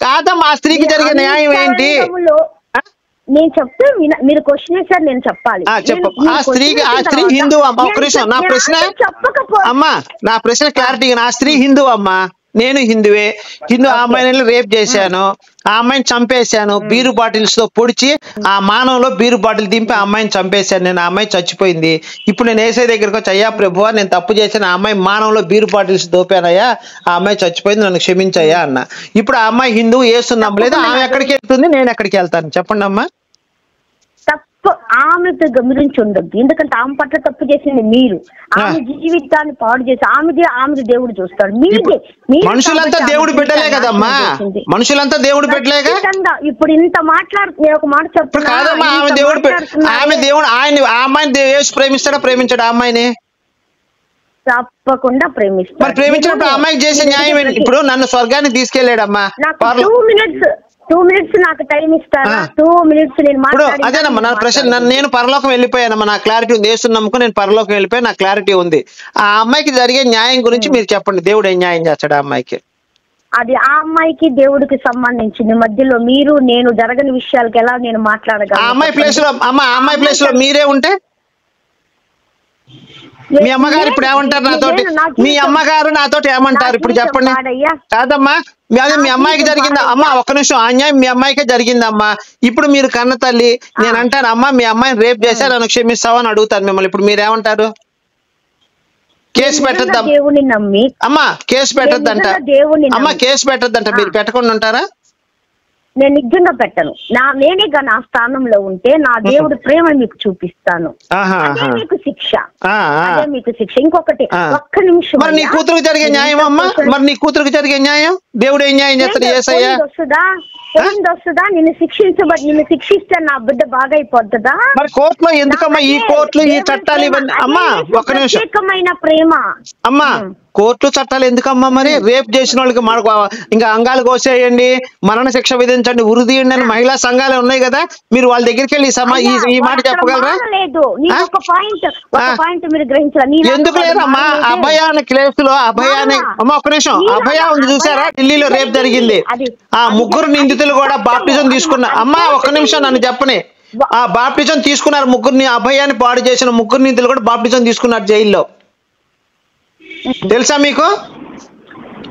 కాదమ్మా, ఆ స్త్రీకి జరిగే న్యాయం ఏంటి? నేను చెప్తే మీరు క్వశ్చన్ వేసారు, నేను చెప్పాలి. ఆ స్త్రీ హిందూ అమ్మా. ఒక నిమిషం, నా ప్రశ్న అమ్మా, నా ప్రశ్న క్లారిటీగా. ఆ స్త్రీ హిందూ అమ్మా, నేను హిందువే. ఆ అమ్మాయిని రేప్ చేశాను, ఆ అమ్మాయిని చంపేశాను, బీరు బాటిల్స్ తో పొడిచి ఆ మానవంలో బీరు బాటిల్ దింపి ఆ అమ్మాయిని చంపేశాను నేను. ఆ అమ్మాయి చచ్చిపోయింది. ఇప్పుడు నేను ఏసై దగ్గరకు వచ్చి, అయ్యా ప్రభువా నేను తప్పు చేశాను, ఆ అమ్మాయి మానవంలో బీరు బాటిల్స్ దోపానయ్యా, ఆ అమ్మాయి చచ్చిపోయింది, నన్ను క్షమించయ్యా అన్న. ఇప్పుడు ఆ అమ్మాయి హిందువు, యేసుని నమ్మలేదు. ఆమె ఎక్కడికి వెళ్తుంది, నేను ఎక్కడికి వెళ్తాను చెప్పండి అమ్మా? ఆమె గురించి ఉండద్దు, ఎందుకంటే ఆమె పట్ల తప్పు చేసింది మీరు. ఆమె జీవితాన్ని పాడు చేసి ఆమెది దేవుడు చూస్తాడు. మనుషులంతా దేవుడు పెట్టలే కదమ్మా, మనుషులంతా దేవుడు పెట్టలేగా. ఇప్పుడు ఇంత నేను ఒక మాట చెప్తాను కాదమ్మా, ఆమె దేవుడు ఆయన ఆ అమ్మాయిని యేసు ప్రేమిస్తాడా, ప్రేమించాడు ఆ అమ్మాయిని? తప్పకుండా ప్రేమిస్తాడు. మరి ప్రేమించినప్పుడు ఆ అమ్మాయికి చేసే న్యాయం ఏంటి? ఇప్పుడు నన్ను స్వర్గానికి తీసుకెళ్లాడమ్మా. 2 minutes నాకు టైం ఇస్తారా? 2 minutes నేను మాట్లాడి. అదేనమ్మా నా ప్రశ్న. నేను పరలోకం వెళ్ళిపోయానమ్మా, నా క్లారిటీ ఉంది. యేసుని నమ్ముకుని నేను పరలోకం వెళ్ళిపోయి నాకు క్లారిటీ ఉంది. ఆ అమ్మాయికి జరిగే న్యాయం గురించి మీరు చెప్పండి. దేవుడు ఏం న్యాయం చేస్తాడు ఆ అమ్మాయికి? అది ఆ అమ్మాయికి దేవుడికి సంబంధించింది. మధ్యలో మీరు నేను జరగని విషయాలకి ఎలా నేను మాట్లాడగలను? ఆ అమ్మాయి ప్లేస్ లో అమ్మాయి ప్లేస్ లో మీరే ఉంటే మీ అమ్మగారు ఇప్పుడు ఏమంటారు నాతోటి? మీ అమ్మగారు నాతోటి ఏమంటారు ఇప్పుడు చెప్పండి? కాదమ్మా, అదే మీ అమ్మాయికి జరిగిందా అమ్మా? ఒక్క నిమిషం, అన్యాయం మీ అమ్మాయికే జరిగిందమ్మా. ఇప్పుడు మీరు కన్న తల్లి, నేను అంటాను అమ్మా మీ అమ్మాయిని రేప్ చేశారు, నన్ను క్షమిస్తావా అని అడుగుతాను మిమ్మల్ని. ఇప్పుడు మీరేమంటారు? కేసు పెట్టద్దాం అమ్మా, కేసు పెట్టద్దంట అమ్మా, కేసు పెట్టద్దంట. మీరు పెట్టకుండా ఉంటారా? నేను నిజంగా పెట్టను. నేనే నా స్థానంలో ఉంటే నా దేవుడి ప్రేమ మీకు చూపిస్తాను. అదే మీకు శిక్ష, అదే మీకు శిక్ష. ఇంకొకటి ఒక్క నిమిషం. మరి నీ కూతురుకు జరిగే న్యాయం అమ్మా, మరి నీ కూతురుకు జరిగే న్యాయం దేవుడు ఏం న్యాయం చేస్తాడు? యేసయ్య వస్తుందా? నిన్ను శిక్షిస్తే నా బిడ్డ బాగా అయిపోతుందా? మరి కోర్టులో ఎందుకమ్మా ఈ కోర్టులు ఈ చట్టాలు ఇవన్నీ? అమ్మా ఒక్క నిమిషం, ప్రత్యేకమైన ప్రేమ అమ్మా. కోర్టు చట్టాలు ఎందుకమ్మా? మరి రేప్ చేసిన వాళ్ళకి మనకు ఇంకా అంగాలు కోసేయండి, మరణ శిక్ష విధించండి, ఉరి తీయండి అని మహిళా సంఘాలు ఉన్నాయి కదా, మీరు వాళ్ళ దగ్గరికి వెళ్ళి ఈ మాట చెప్పగలరా? ఎందుకు లేదమ్మా? అభయాన్ని కేసులో అభయాన్ని అమ్మ ఒక్క నిమిషం, అభయ ఉంది చూసారా, ఢిల్లీలో రేప్ జరిగింది. ఆ 3 నిందితులు కూడా బాప్టిజం తీసుకున్నారు. అమ్మా ఒక్క నిమిషం నన్ను చెప్పని, ఆ బాప్టిజం తీసుకున్నారు. 3 అభయాన్ని పాడు చేసిన 3 నిందితులు కూడా బాప్టిజం తీసుకున్నారు జైల్లో. తెలుసా మీకు?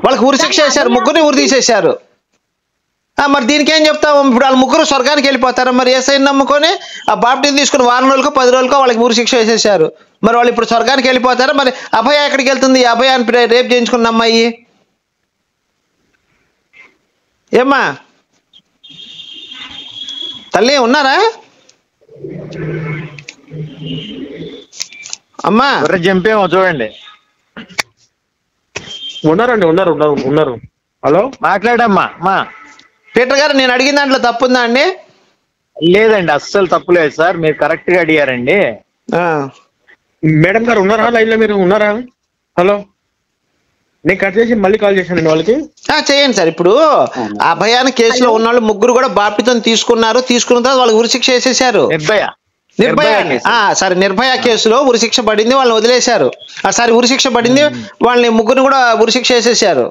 వాళ్ళకి ఉరి శిక్ష వేశారు, 3 ఉరి తీసేశారు. మరి దీనికి ఏం చెప్తావు? ఇప్పుడు వాళ్ళు 3 స్వర్గానికి వెళ్ళిపోతారా? మరి యేసయ్యని నమ్ముకొని ఆ బాప్టిజం తీసుకుని 1 వారం రోజులకో 10 రోజులకో వాళ్ళకి ఉరి శిక్ష వేసేసారు. మరి వాళ్ళు ఇప్పుడు స్వర్గానికి వెళ్ళిపోతారా? మరి అభయ ఎక్కడికి వెళ్తుంది? అభయాన్ని రేప్ చేయించుకున్న అమ్మాయి ఏమ్మా? తల్లి ఉన్నారా అమ్మా? చంపేమో చూడండి. ఉన్నారు. హలో మాట్లాడమ్మా. మా పీటర్ గారు, నేను అడిగిన దాంట్లో తప్పుందా అండి? లేదండి, అస్సలు తప్పు లేదు సార్, మీరు కరెక్ట్ గా అడిగారండి. మేడం గారు ఉన్నారా లైన్ లో? మీరు ఉన్నారా? హలో, నేను కట్ చేసి మళ్ళీ కాల్ చేశానండి వాళ్ళకి. చేయండి సార్. ఇప్పుడు అభయాన్ని కేసులో ఉన్న వాళ్ళు 3 కూడా బాప్టిజం తీసుకున్నారు. తీసుకున్న తర్వాత వాళ్ళకి ఉరి శిక్ష వేసేసారు. నిర్భయ కేసులో ఉరి శిక్ష పడింది, వాళ్ళని వదిలేశారు. ఉరి శిక్ష పడింది, వాళ్ళని 3 కూడా ఉరి శిక్ష వేసేసారు.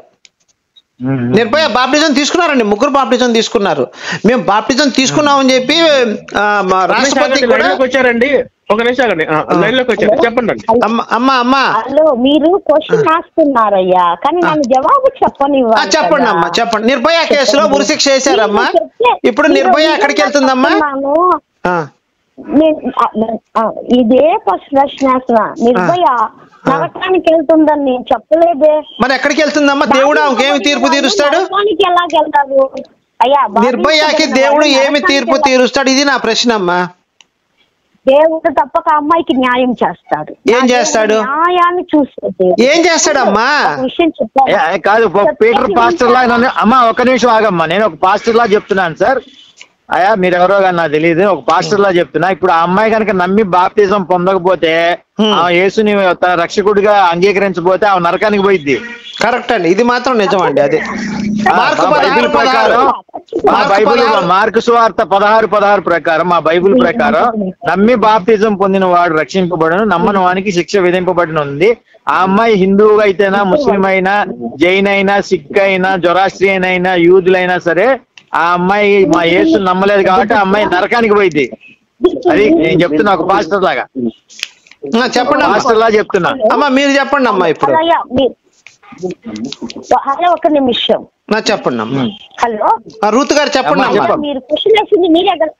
నిర్భయ బాప్టిజం తీసుకున్నారండి, 3 బాప్టిజం తీసుకున్నారు. మేము బాప్టిజం తీసుకున్నామని చెప్పి రాష్ట్రపతి కూడా వచ్చారండి. ఒక నిమిషం ఆగండి, లైన్ లోకి వచ్చారు. చెప్పండి. అమ్మా మీరు క్వశ్చన్ రాస్తున్నారయ్యా, కానీ నన్ను జవాబు చెప్పనివ్వండి. చెప్పండి అమ్మా, చెప్పండి. నిర్భయ కేసులో ఉరి శిక్ష వేశారమ్మా. ఇప్పుడు నిర్భయ ఎక్కడికి వెళ్తుందమ్మా? ఇదే ప్రశ్న. నిర్భయ నరకానికి వెళ్తుందని నేను చెప్పలేదే. మరి ఎక్కడికి వెళ్తుందమ్మా? దేవుడు ఏమి తీర్పు తీరుస్తాడు? ఎలాగెళ్తావు అయ్యా? నిర్భయకి దేవుడు ఏమి తీర్పు తీరుస్తాడు? ఇది నా ప్రశ్న అమ్మా. దేవుడు తప్పక అమ్మాయికి న్యాయం చేస్తాడు. ఏం చేస్తాడు? న్యాయాన్ని చూస్తే ఏం చేస్తాడమ్మా? విషయం చెప్పాను కాదు, పీటర్ పాస్టర్ లా. అమ్మా ఒక్క నిమిషం ఆగమ్మా, నేను ఒక పాస్టర్ లా చెప్తున్నాను సార్. అయ్యా మీరెవరో కానీ నాకు తెలియదు, ఒక పాస్టర్ లా చెప్తున్నా. ఇప్పుడు ఆ అమ్మాయి కనుక నమ్మి బాప్తిజం పొందకపోతే, ఆ యేసుని తన రక్షకుడిగా అంగీకరించకపోతే ఆ నరకానికి పోయిద్ది. కరెక్ట్ అండి, ఇది మాత్రం నిజం అండి. అది బైబిల్ ప్రకారం, మా బైబిల్ మార్కు సువార్త 16:16 ప్రకారం, మా బైబిల్ ప్రకారం నమ్మి బాప్తిజం పొందిన వాడు రక్షింపబడను, నమ్మని వానికి శిక్ష విధింపబడిన ఉంది. ఆ అమ్మాయి హిందువుగా అయితేనా, ముస్లిం అయినా, జైన్ అయినా, సిక్ అయినా, జొరాస్ట్రియన్ అయినా, యూదులైనా సరే, ఆ అమ్మాయి మా యేసుని నమ్మలేదు కాబట్టి ఆ అమ్మాయి నరకానికి పోయింది. అది నేను చెప్తున్నా ఒక పాస్టర్ లాగా. చెప్పండి, పాస్టర్ లాగా చెప్తున్నా. అమ్మా మీరు చెప్పండి అమ్మా. ఇప్పుడు హలో, ఒక నిమిషం చెప్పండి అమ్మా. హలో రూత్ గారు చెప్పండి అమ్మా. మీరు క్వశ్చన్ వేసింది మీరే కదా?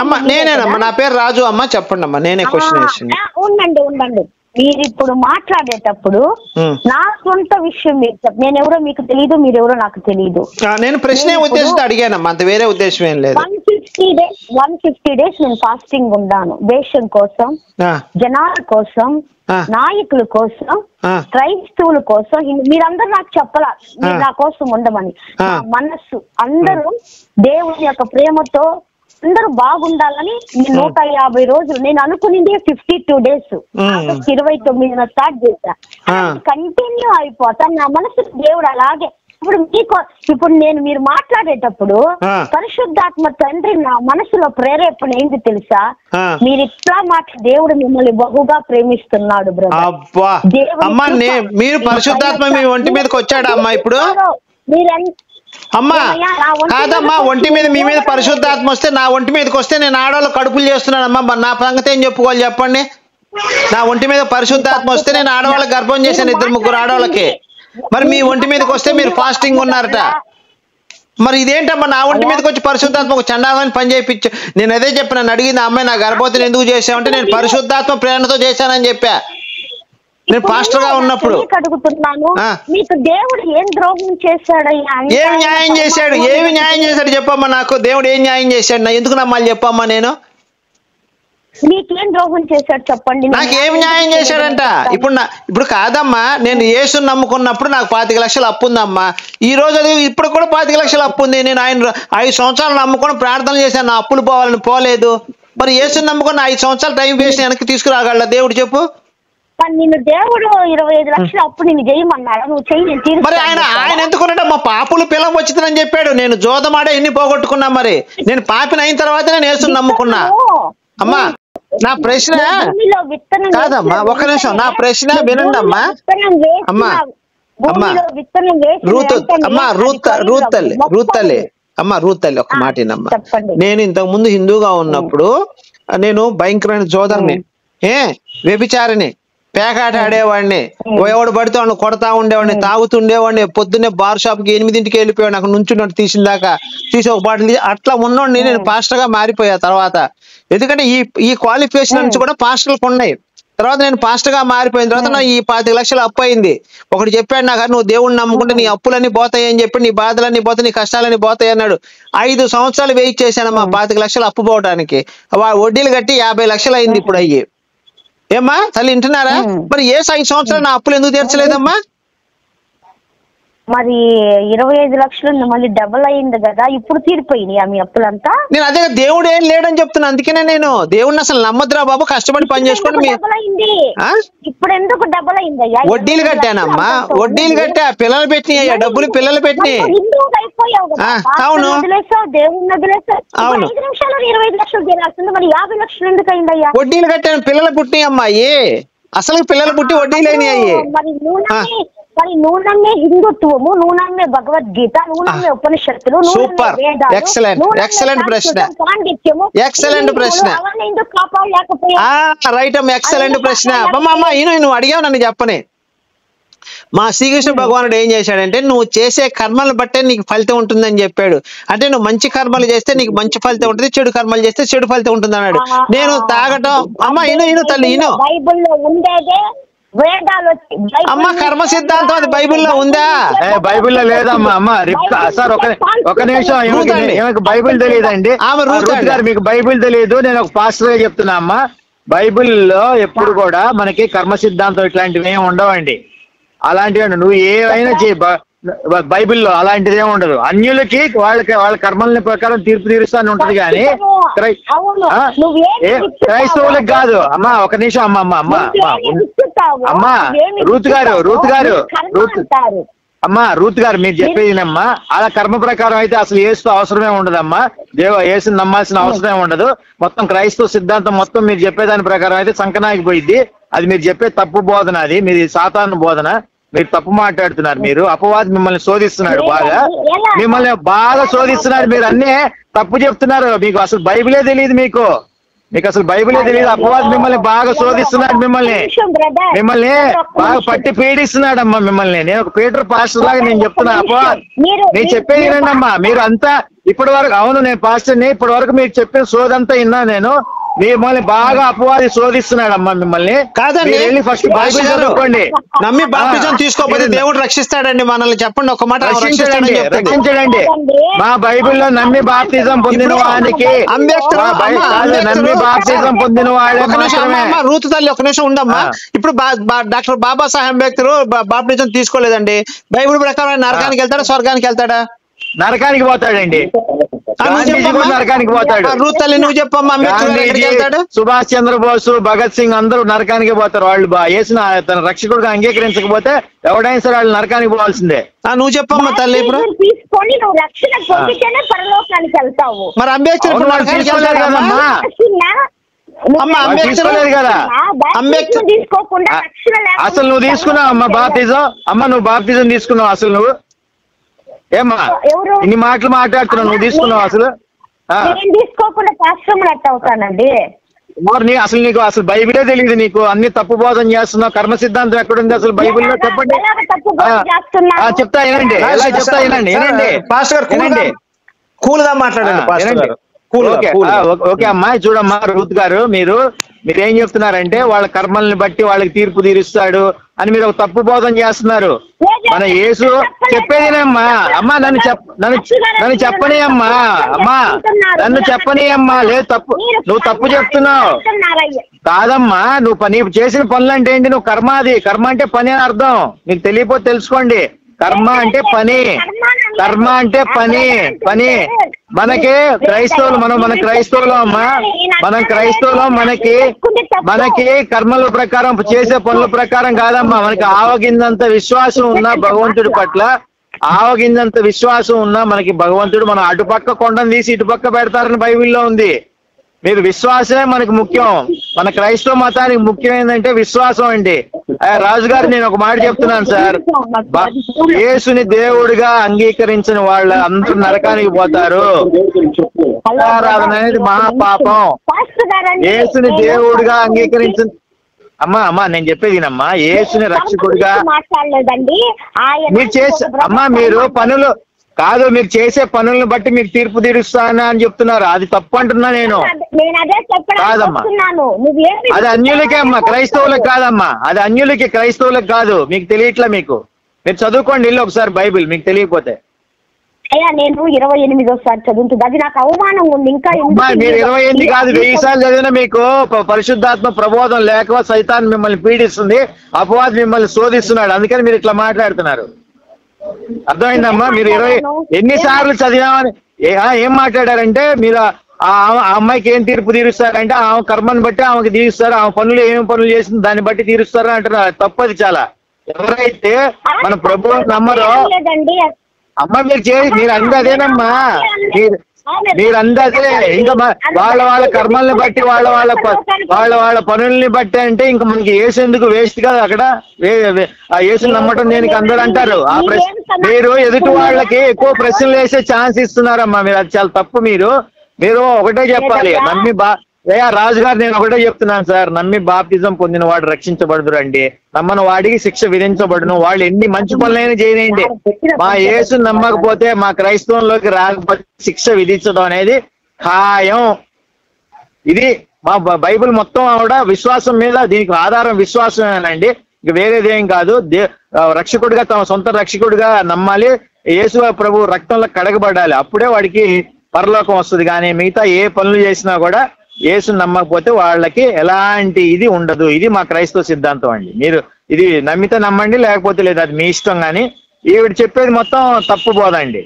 అమ్మా నేనేనమ్మా, నా పేరు రాజు అమ్మా. చెప్పండి అమ్మా, నేనే క్వశ్చన్ వేసింది. ఉండండి. మీరు ఇప్పుడు మాట్లాడేటప్పుడు నా సొంత విషయం మీరు నేను ఎవరో మీకు తెలియదు, మీరెవరో నాకు తెలియదు. నేను ప్రశ్న ఉద్దేశంతో అడిగానమ్మా, అంత వేరే ఉద్దేశం ఏం లేదు. 150 days నేను ఫాస్టింగ్ ఉన్నాను, దేశం కోసం, జనాల కోసం, నాయకుల కోసం, క్రైస్తవుల కోసం. మీరందరూ నాకు చెప్పాలా మీరు నా కోసం ఉండమని. మనస్సు అందరూ దేవుని యొక్క ప్రేమతో అందరూ బాగుండాలని 150 రోజులు నేను అనుకునింది 52 days, 29 స్టార్ట్ చేశా. కంటిన్యూ అయిపోతాను. నా మనసు దేవుడు అలాగే. ఇప్పుడు మీరు మాట్లాడేటప్పుడు పరిశుద్ధాత్మ తండ్రి నా మనసులో ప్రేరేపణ ఏంటి తెలుసా? మీరు ఇట్లా దేవుడు మిమ్మల్ని బహుగా ప్రేమిస్తున్నాడు బ్రదర్. మీరు పరిశుద్ధాత్మ మీ ఒంటి మీదకి వచ్చాడా అమ్మా ఇప్పుడు? అమ్మా కాదమ్మా, ఒంటి మీద మీ మీద పరిశుద్ధాత్మ వస్తే, నా ఒంటి మీదకి వస్తే నేను ఆడవాళ్ళు కడుపులు చేస్తున్నానమ్మా, నా సంగతి ఏం చెప్పుకోవాలి చెప్పండి? నా ఒంటి మీద పరిశుద్ధాత్మ వస్తే నేను ఆడవాళ్ళకి గర్భం చేశాను, 2-3 ఆడవాళ్ళకి. మరి మీ ఒంటి మీదకి వస్తే మీరు ఫాస్టింగ్ ఉన్నారట. మరి ఇదేంటమ్మా, నా ఒంటి మీదకి వచ్చి పరిశుద్ధాత్మ ఒక చండాలని పని చేయించు. నేను అదే చెప్పిన, నన్ను అడిగింది అమ్మాయి, నా గర్భవతిని ఎందుకు చేసావంటే నేను పరిశుద్ధాత్మ ప్రేరణతో చేశానని చెప్పా. నేను పాస్టర్ గా ఉన్నప్పుడు అడుగుతున్నాను, మీకు దేవుడు ఏం ద్రోహం చేశాడయ్యా? ఏమి న్యాయం చేశాడు? ఏమి న్యాయం చేశాడు చెప్పమ్మా నాకు. దేవుడు ఏం న్యాయం చేశాడు? నా ఎందుకు నమ్మాలి చెప్పమ్మా? నేను మీకేం ద్రోహం చేశాడు చెప్పండి. నాకేమి న్యాయం చేశాడంట? ఇప్పుడు కాదమ్మా, నేను యేసుని నమ్ముకున్నప్పుడు నాకు 25 లక్షలు అప్పు ఉందమ్మా. ఈ రోజు అది ఇప్పుడు కూడా 25 లక్షలు అప్పు ఉంది. నేను ఆయన 5 సంవత్సరాలు నమ్ముకొని ప్రార్థన చేశాను, నా అప్పులు పోవాలని పోలేదు. మరి యేసుని నమ్ముకొని 5 సంవత్సరాలు టైం వేసి వెనక్కి తీసుకురాగల దేవుడు చెప్పు? నిన్ను దేవుడు 25 లక్షలు అప్పుడు నిన్ను చేయమన్నాడు, నువ్వు చెయ్యి. మరి ఆయన ఎందుకున్నాడు? మా పాపులు పిల్లలు వచ్చిందని చెప్పాడు. నేను జోదమాడే ఎన్ని పోగొట్టుకున్నా. మరి నేను పాపిని అయిన తర్వాత నేను యేసుని నమ్ముకున్నా. అమ్మా నా ప్రశ్న కాదమ్మా, ఒక నిమిషం, నా ప్రశ్న వినండి అమ్మా. అమ్మా రూత్ తల్లి ఒక మాట వినమ్మా. నేను ఇంతకు ముందు హిందూగా ఉన్నప్పుడు నేను భయంకరమైన జోదర్ని, వ్యభిచారిని, పేకాట ఆడేవాడిని, ఎవడు పడితే వాడిని కొడతా ఉండేవాడిని, తాగుతుండేవాడిని, పొద్దున్నే బార్ షాప్ కి 8ంటికి వెళ్ళిపోయాడు, నాకు నుంచున్నట్టు తీసిందాకా తీసి ఒక బాటిల్ అట్లా ఉన్నోడిని నేను పాస్టర్ గా మారిపోయా తర్వాత. ఎందుకంటే ఈ క్వాలిఫికేషన్ నుంచి కూడా పాస్టర్లకు ఉన్నాయి. తర్వాత నేను పాస్టర్ గా మారిపోయిన తర్వాత నా ఈ 25 లక్షలు అప్పు అయింది. ఒకటి చెప్పాడు నాకు, నువ్వు దేవుడిని నమ్ముకుంటే నీ అప్పులన్నీ పోతాయి అని చెప్పి, నీ బాధలన్నీ పోతాయి, నీ కష్టాలన్నీ పోతాయి అన్నాడు. 5 సంవత్సరాలు వెయిట్ చేశానమ్మా 25 లక్షలు అప్పు పోవడానికి. వడ్డీలు కట్టి 50 లక్షలు అయింది ఇప్పుడు అయ్యి. ఏమ్మా తల్లి వింటున్నారా? మరి 5 సంవత్సరాలు నా అప్పులు ఎందుకు తీర్చలేదమ్మా? మరి 25 లక్షలు మళ్ళీ డబుల్ అయింది కదా, ఇప్పుడు తీరిపోయినాయి మీ అప్పులంతా. నేను అదే దేవుడు ఏం లేడని చెప్తున్నా. అందుకనే నేను దేవుడిని అసలు నమ్మద్దురా బాబు, కష్టపడి పని చేసుకోండి. ఇప్పుడు ఎందుకు డబుల్ అయిందయ్యా? వడ్డీలు కట్టానమ్మా, వడ్డీలు కట్టా, పిల్లలు పెట్టినాయ్యా, డబ్బులు పిల్లలు పెట్టినాయి. అవును దేవుడిని వదిలేసావు. అవును 5 నిమిషాలు 25 లక్షలు తీరాల్సింది, మరి 50 లక్షలు ఎందుకు అయిందయ్యా? వడ్డీలు కట్టాను, పిల్లలు పుట్టినాయి అమ్మాయి. అసలు పిల్లలు పుట్టి వడ్డీలు అయినాయి. మరి నువ్వు నమ్మే హిందుత్వము, నువ్వు నమ్మే భగవద్గీత, నువ్వు నమ్మే ఉపనిషత్తులు, సూపర్, ఎక్సలెంట్ ప్రశ్న, ఎక్సలెంట్ ప్రశ్న, రైట్ అమ్మ, ఎక్సలెంట్ ప్రశ్న. అమ్మా నువ్వు అడిగావు నన్ను చెప్పని. మా శ్రీకృష్ణ భగవానుడు ఏం చేశాడంటే, నువ్వు చేసే కర్మలను బట్టే నీకు ఫలితం ఉంటుందని చెప్పాడు. అంటే నువ్వు మంచి కర్మలు చేస్తే నీకు మంచి ఫలితం ఉంటుంది, చెడు కర్మలు చేస్తే చెడు ఫలితం ఉంటుంది అన్నాడు. నేను తాగటం అమ్మా ఇను తల్లి ఇను, అమ్మ కర్మ సిద్ధాంతం అది బైబిల్లో ఉందా? బైబిల్లో లేదమ్మా. అమ్మ సార్ ఒక నిమిషం, ఈమెకు బైబిల్ తెలియదండి. గారు మీకు బైబిల్ తెలియదు, నేను ఒక పాస్టర్ గా చెప్తున్నా అమ్మా. బైబిల్లో ఎప్పుడు కూడా మనకి కర్మ సిద్ధాంతం ఇట్లాంటివి ఏమి ఉండవండి. అలాంటివి నువ్వు ఏమైనా బైబిల్లో అలాంటిది ఏమి ఉండదు. అన్యులకి వాళ్ళ కర్మల ప్రకారం తీర్పు తీరుస్తాను ఉంటది కానీ క్రైస్తవులకు కాదు. అమ్మా ఒక నిమిషం, అమ్మా రూత్ గారు మీరు చెప్పేదినమ్మా. అలా కర్మ ప్రకారం అయితే అసలు యేసు అవసరమే ఉండదమ్మా. యేసుని నమ్మాల్సిన అవసరమే ఉండదు. మొత్తం క్రైస్తవ సిద్ధాంతం మొత్తం మీరు చెప్పేదాని ప్రకారం అయితే సంకనాకి పోయిద్ది. అది మీరు చెప్పే తప్పు బోధన, అది మీది సాతాను బోధన. మీరు తప్పు మాట్లాడుతున్నారు. మీరు అపవాది మిమ్మల్ని శోధిస్తున్నాడు, మిమ్మల్ని బాగా శోధిస్తున్నాడు. మీరు అన్నీ తప్పు చెప్తున్నారు. మీకు అసలు బైబిలే తెలియదు. మీకు అసలు బైబిలే తెలియదు. అపవాది మిమ్మల్ని బాగా శోధిస్తున్నాడు. మిమ్మల్ని బాగా పట్టి పీడిస్తున్నాడు అమ్మా మిమ్మల్ని. నేను ఒక పీటర్ పాస్టర్ లాగా నేను చెప్తున్నా. అపవాది నేను చెప్పేది వినండి అమ్మా. మీరు అంతా ఇప్పటి వరకు, అవును నేను పాస్టర్ని, ఇప్పటి వరకు మీరు చెప్పిన సోదంతా విన్నా నేను. మిమ్మల్ని బాగా అపవాది శోధిస్తున్నాడు అమ్మా మిమ్మల్ని. కాదండి, ఫస్ట్ బైబిల్ చదువుకోండి. నమ్మి బాప్టిజం తీసుకోకపోతే దేవుడు రక్షిస్తాడండి మనల్ని. చెప్పండి ఒక మాట. రక్షించడండి. మా బైబిల్లో నమ్మి బాప్టిజం పొందిన వానికి, నమ్మి బాప్టిజం పొందిన వాడే. రూతు తల్లి ఒక నిమిషం ఉండమ్మా. ఇప్పుడు డాక్టర్ బాబాసాహెబ్ అంబేద్కర్ బాప్టిజం తీసుకోలేదండి. బైబిల్ ప్రకారం నరకానికి వెళ్తాడా, స్వర్గానికి వెళ్తాడా? నరకానికి పోతాడండి. నరకానికి పోతాడు. రూత్ తల్లి నువ్వు చెప్పమ్మా. సుభాష్ చంద్రబోస్, భగత్ సింగ్ అందరూ నరకానికి పోతారు. వాళ్ళు వేసిన తన రక్షకుడుగా అంగీకరించకపోతే ఎవడైనా సరే వాళ్ళు నరకానికి పోవాల్సిందే. నువ్వు చెప్పమ్మా తల్లి. ఇప్పుడు తీసుకొని నువ్వు రక్షణ పొందితేనే పరలోకానికి వెళ్తావు. మరి అంబేద్కర్ తీసుకోలేదు కదమ్మా. తీసుకోలేదు కదా. తీసుకోకుండా అసలు నువ్వు తీసుకున్నావు అమ్మా బాప్టిజం? అమ్మ నువ్వు బాప్టిజం తీసుకున్నావు అసలు? నువ్వు ఏమ్మా ఇన్ని మాటలు మాట్లాడుతున్నావు? నువ్వు తీసుకున్నావు అసలు? తీసుకోకుండా పాశ్రములు ఎట్ట అవుతానండి? అసలు నీకు అసలు బైబిలే తెలియదు. నీకు అన్ని తప్పు బోధన చేస్తున్నావు. కర్మ సిద్ధాంతం ఎక్కడుంది అసలు బైబిల్లో? చెప్పండి. చెప్తా వినండి. ఎలా చెప్తా వినండి. వినండి. కూల్గా మాట్లాడండి. ఓకే అమ్మా. చూడమ్మా రూత్ గారు, మీరేం చెప్తున్నారంటే వాళ్ళ కర్మల్ని బట్టి వాళ్ళకి తీర్పు తీరుస్తాడు అని మీరు ఒక తప్పు బోధన చేస్తున్నారు. మన యేసు చెప్పేదినమ్మా. అమ్మా నన్ను చెప్పని అమ్మా. నన్ను చెప్పని అమ్మా. లేదు తప్పు, నువ్వు తప్పు చెప్తున్నావు. కాదమ్మా, నువ్వు చేసిన పనులు అంటే ఏంటి? నువ్వు కర్మ, అది కర్మ అంటే పని అని అర్థం. మీకు తెలియకపోతే తెలుసుకోండి. కర్మ అంటే పని. కర్మ అంటే పని. మనకి క్రైస్తవులు, మన క్రైస్తవులు అమ్మా, మనం క్రైస్తవులు. మనకి కర్మల ప్రకారం చేసే పనుల ప్రకారం కాదమ్మా. మనకి ఆవగిందంత విశ్వాసం ఉన్నా భగవంతుడి పట్ల, ఆవగిందంత విశ్వాసం ఉన్నా మనకి భగవంతుడు మనం అటుపక్క కొండను తీసి ఇటుపక్క పెడతారని బైబిల్లో ఉంది. మీరు విశ్వాసమే మనకు ముఖ్యం. మన క్రైస్తవ మతానికి ముఖ్యం ఏంటంటే విశ్వాసం అండి. రాజుగారు నేను ఒక మాట చెప్తున్నాను సార్. యేసుని దేవుడిగా అంగీకరించిన వాళ్ళ అందరూ నరకానికి పోతారు. ఆరాధన అనేది మహాపాపం. యేసుని దేవుడిగా అంగీకరించిన అమ్మా నేను చెప్పేదినమ్మా. యేసుని రక్షకుడిగా మీరు చేసే మీరు పనులు కాదు, మీరు చేసే పనులను బట్టి మీకు తీర్పు తీరుస్తానా అని చెప్తున్నారు. అది తప్పు అంటున్నా నేను. కాదమ్మా, అది అన్యులకే అమ్మా, క్రైస్తవులకు కాదమ్మా. అది అన్యులకి, క్రైస్తవులకు కాదు. మీకు తెలియట్లా. మీరు చదువుకోండి ఇల్లు ఒకసారి బైబిల్, మీకు తెలియకపోతే. అయ్యా నేను 28 చదువుతుంది. అది నాకు అవమానం ఉంది. ఇంకా మీరు 28 కాదు 1000 సార్లు చదివినా మీకు పరిశుద్ధాత్మ ప్రబోధం లేక సైతాన్ మిమ్మల్ని పీడిస్తుంది, అపవాది మిమ్మల్ని శోధిస్తున్నాడు. అందుకని మీరు ఇట్లా మాట్లాడుతున్నారు. అర్థమైందమ్మా? మీరు 20 ఎన్నిసార్లు చదివామని ఏం మాట్లాడారంటే, మీరు ఆ అమ్మాయికి ఏం తీర్పు తీరుస్తారంటే ఆమె కర్మను బట్టి ఆమెకి తీరుస్తారు. ఆమె పనులు ఏమేమి పనులు చేసింది దాన్ని బట్టి తీరుస్తారు అంటున్నారు. తప్పది చాలా. ఎవరైతే మన ప్రభువుని నమ్మరో అమ్మ మీరు అంది అదేనమ్మా. మీరు అందదే ఇంకా వాళ్ళ కర్మల్ని బట్టి వాళ్ళ పనుల్ని బట్టి అంటే ఇంకా మనకి యేసు ఎందుకు వేస్ట్ కదా అక్కడ. ఆ యేసుని నమ్మటం దేనికి అందరూ అంటారు. మీరు ఎదుటి వాళ్ళకి ఎక్కువ ప్రశ్నలు వేసే ఛాన్స్ ఇస్తున్నారమ్మా. మీరు అది చాలా తప్పు. మీరు ఒకటే చెప్పాలి. నమ్మి రాజుగారు నేను ఒకటే చెప్తున్నాను సార్. నమ్మి బాప్టిజం పొందిన వాడు రక్షించబడదు రండి. నమ్మని వాడికి శిక్ష విధించబడును. వాళ్ళు ఎన్ని మంచి పనులైనా చేయనండి. మా యేసుని నమ్మకపోతే, మా క్రైస్తవంలోకి రాకపోతే శిక్ష విధించడం అనేది ఖాయం. ఇది మా బైబిల్ మొత్తం కూడా విశ్వాసం మీద, దీనికి ఆధారం విశ్వాసమేనండి. ఇక వేరేదేం కాదు. రక్షకుడిగా, తమ సొంత రక్షకుడిగా నమ్మాలి. యేసు ప్రభు రక్తంలో కడగబడాలి. అప్పుడే వాడికి పరలోకం వస్తుంది. కానీ మిగతా ఏ పనులు చేసినా కూడా యేసుని నమ్మకపోతే వాళ్ళకి ఎలాంటి ఇది ఉండదు. ఇది మా క్రైస్తవ సిద్ధాంతం అండి. మీరు ఇది నమ్మితే నమ్మండి, లేకపోతే లేదు, అది మీ ఇష్టం. కానీ ఈవిడ చెప్పేది మొత్తం తప్పు బోధ అండి.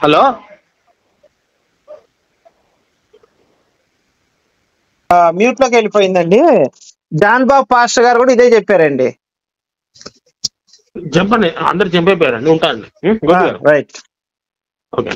హలో, మ్యూట్ లోకి వెళ్ళిపోయిందండి. జాన్ బాబు పాస్టర్ గారు కూడా ఇదే చెప్పారండి. చెప్పండి, అందరు చంపైపోయారండి. ఉంటా అండి. రైట్. ఓకే.